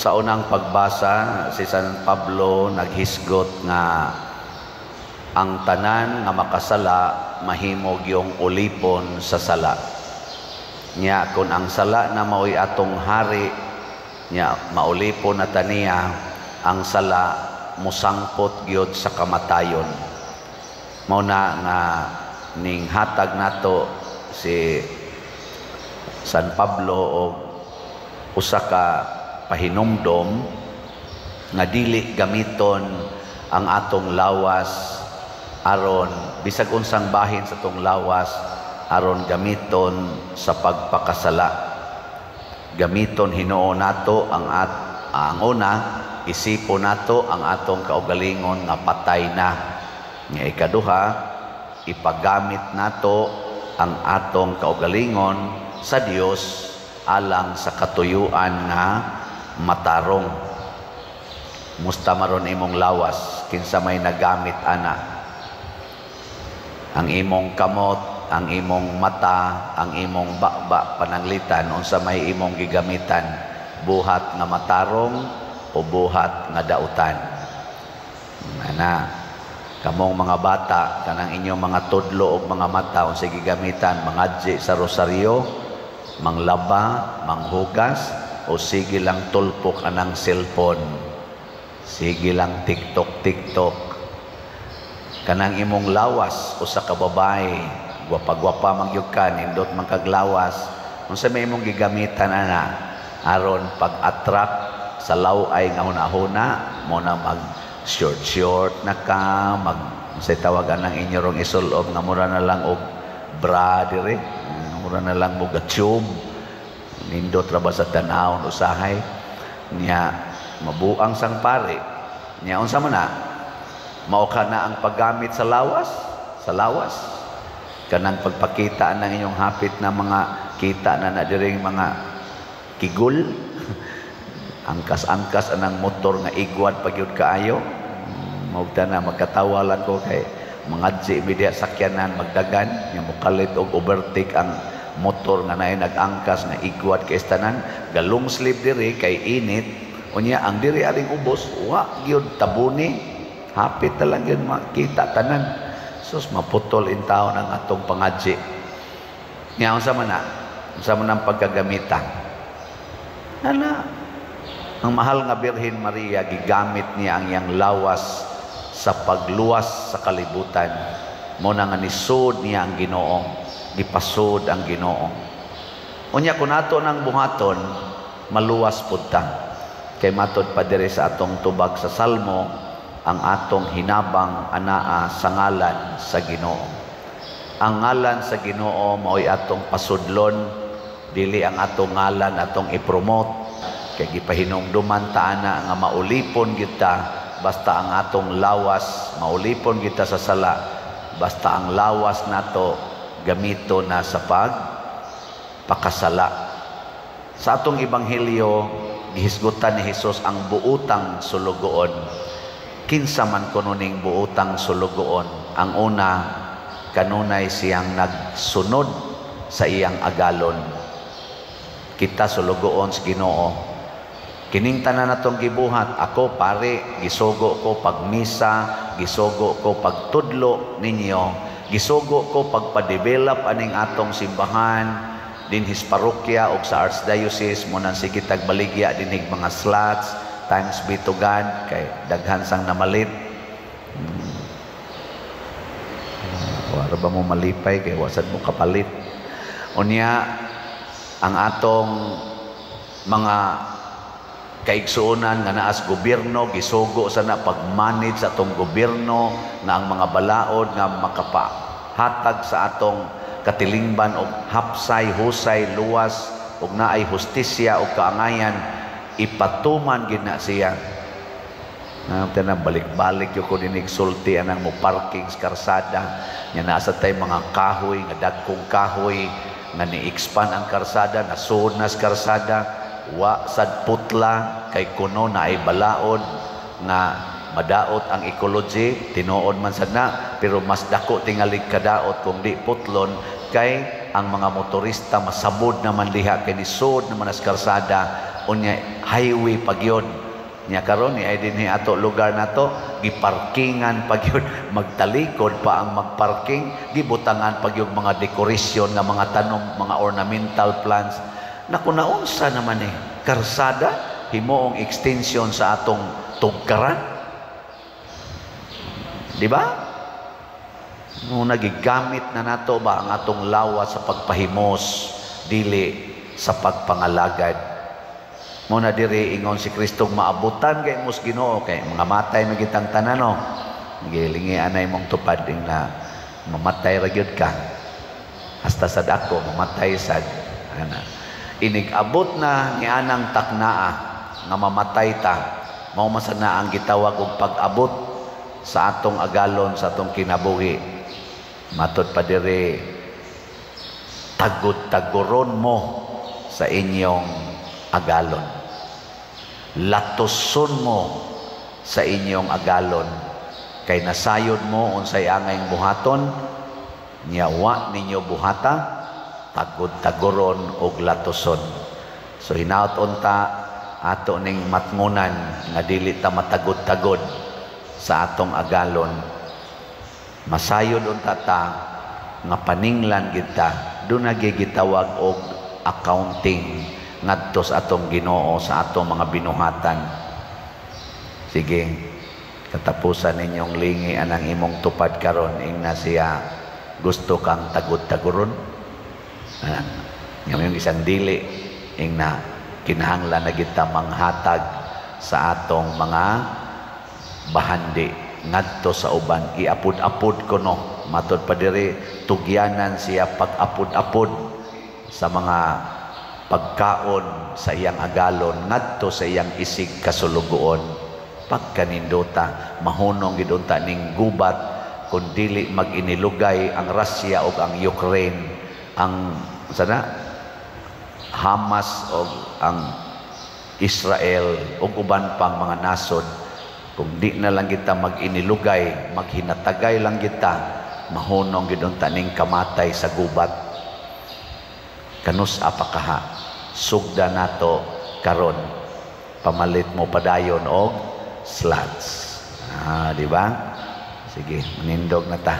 Sa unang pagbasa, si San Pablo naghisgot nga ang tanan nga makasala mahimog yung ulipon sa sala. Nya kung ang sala na mao'y atong hari, nya maulipon na taniya, ang sala musangpot gyud sa kamatayon. Mao na nga ning hatag nato si San Pablo og usa ka pahinumdom nga dili gamiton ang atong lawas aron bisag unsang bahin sa atong lawas aron gamiton sa pagpakasala. Gamiton Hinuo nato ang una, isipon nato ang atong kaugalingon nga patay na. Nga ikaduha, ipagamit nato ang atong kaugalingon sa Dios alang sa katuyuan nga matarong. Musta maron imong lawas kinsa may nagamit ana. Ang imong kamot, ang imong mata, ang imong bakba pananglitan, unsa may imong gigamitan, buhat nga matarong o buhat nga dautan. Ana, kamong mga bata, kanang inyong mga tudlo o mga mata, unsa gigamitan, mangadji sa rosaryo, manglaba, manghugas, o sige lang tulpok anang cellphone, sige lang TikTok. Kanang imong lawas o sa kababay, gwapa-gwapa mangyud ka, nindot man kag lawas, unsa may imong gigamitan ana aron pag-attract sa laway nga hunahuna mo na mag short na ka, mag say tawagan ng inyo rong isulob nga mura na lang og bra dire, mura na lang mo gatube, nindot ra ba sa tanawon usahay niya mabuang sang pare niya. Unsa man na mao ka na ang paggamit sa lawas kanang pagpakita ng inyong hapit na mga kita na diring mga kigul angkas anang motor nga igwad pagyud kaayo. Maugta na magkatawalan ko kay mangadji media sakyanan magdagan nga mokalit og overtake ang motor nga naay nag-angkas nga igwad kay tanan, galong sleep diri kay init unya ang diri aring ubos wa gyud tabuni, hapit ta lang gyud makita tanan. Sus maputol in taon ang atong pangadji. Nya unsa man ang pagkagamitan ana. Ang mahal nga Birhen Maria gigamit niya ang iyang lawas sa pagluwas sa kalibutan. Mo na nga nisud niya ang Ginoo, gipasud ang Ginoo. Unya kun ato nang buhaton, maluwas pud ta. Kay matod pa diri sa atong tubag sa Salmo, ang atong hinabang anaa sa ngalan sa Ginoo. Ang ngalan sa Ginoo mao'y atong pasudlon, dili ang atong ngalan atong ipromote. Kay gipahinumduman ta ana nga maulipon kita basta ang atong lawas, maulipon kita sa sala basta ang lawas nato gamito na sa pagpakasala. Sa atong ebanghelyo gihisgutan ni Hesus ang buutang sulugoon. Kinsa man kuno ning buutang sulugoon? Ang una, kanunay siyang nagsunod sa iyang agalon. Kita sulugoon sa Ginoo. Kining tanan natong gibuhat, ako pare, gisugo ko pagmisa, gisugo ko pagtudlo ninyo, gisugo ko pagpa-develop aning atong simbahan dinhis parokya o sa archdiocese mo nang sige tagbaligya dinig mga slots. Thanks be to God kay daghan sang namalit. Wala ba mo malipay kay wasad mo kapalit. Unya ang atong mga kaigsuonan nga naas gobyerno gisugo sana pag-manage sa atong gobyerno nga ang mga balaod nga makapahatag sa atong katilingban og hapsay, husay, luwas ug naay hustisya ug kaangayan, ipatuman gid na siya. Balik-balik yung ko dinig sulti anang mo parking sa karsada nya nasa tay mga kahoy nga dagkong kahoy nga ni-expand ang karsada, nasuod na sa karsada, wa sad putla kay kuno na ay balaod nga madaot ang ecology, tinuod man sad na, pero mas dako tingali kadaot kung di putlon kay ang mga motorista masabod naman diha kay nisud naman as karsada unya highway pagyod nya karon ni ay dinhi ato lugar nato giparkingan pagyod, magtalikod pa ang magparking, gibutangan pagyod mga dekorasyon nga mga tanom, mga ornamental plants. Naku, naunsa naman karsada himoong extension sa atong tugkaran, di ba? No, nagigamit na nato ba ang atong lawas sa pagpahimos dili sa pagpangalagad. Muna diri ingon si Kristo maabutan kay mos Ginoo kay mga matay magitang tanan no. Gilingi anay mong tupad ding na mamatay ra gyud ka. Hasta sad ako mamatay sad ana. Inig-abot na ni anang taknaa nga mamatay ta. Mao masana ang gitawag og pag-abot sa atong agalon sa atong kinabuhi. Matod pa diri tagod-tagoron mo sa inyong agalon, latoson mo sa inyong agalon, kay nasayod mo unsay angayng buhaton, nyawa ninyo buhata, tagod-tagoron og latoson. So hinaut unta ato ning matngunan nga dili ta matagod-tagod sa atong agalon. Masayod unta ta nga paninglan gid ta, doon na gitawag og accounting ngadto sa atong Ginoo sa atong mga binuhatan. Sige, katapusan ninyong lingi anang imong tupad karon ingna siya gusto kang tagod-tagoron. Yung isang dili ingna kinahanglan na kita manghatag sa atong mga bahandi ngadto sa uban, iapod-apod ko no. Matod pa diri tugyanan siya pag-apod-apod sa mga pagkaon sa iyang agalon ngadto sa iyang isig kasulugoon. Pagkanindota mahunong gidunta ning gubat kun dili mag-inilugay ang Russia ug ang Ukraine, ang sana Hamas ug ang Israel ug uban pang mga nasod. Kung di na lang kita mag-inilugay, maghinatagay lang kita, mahunong gidunta ning kamatay sa gubat. Kanus apakaha sugda nato karon, pamalit mo padayon og slots. Di ba? Sige, manindog na ta.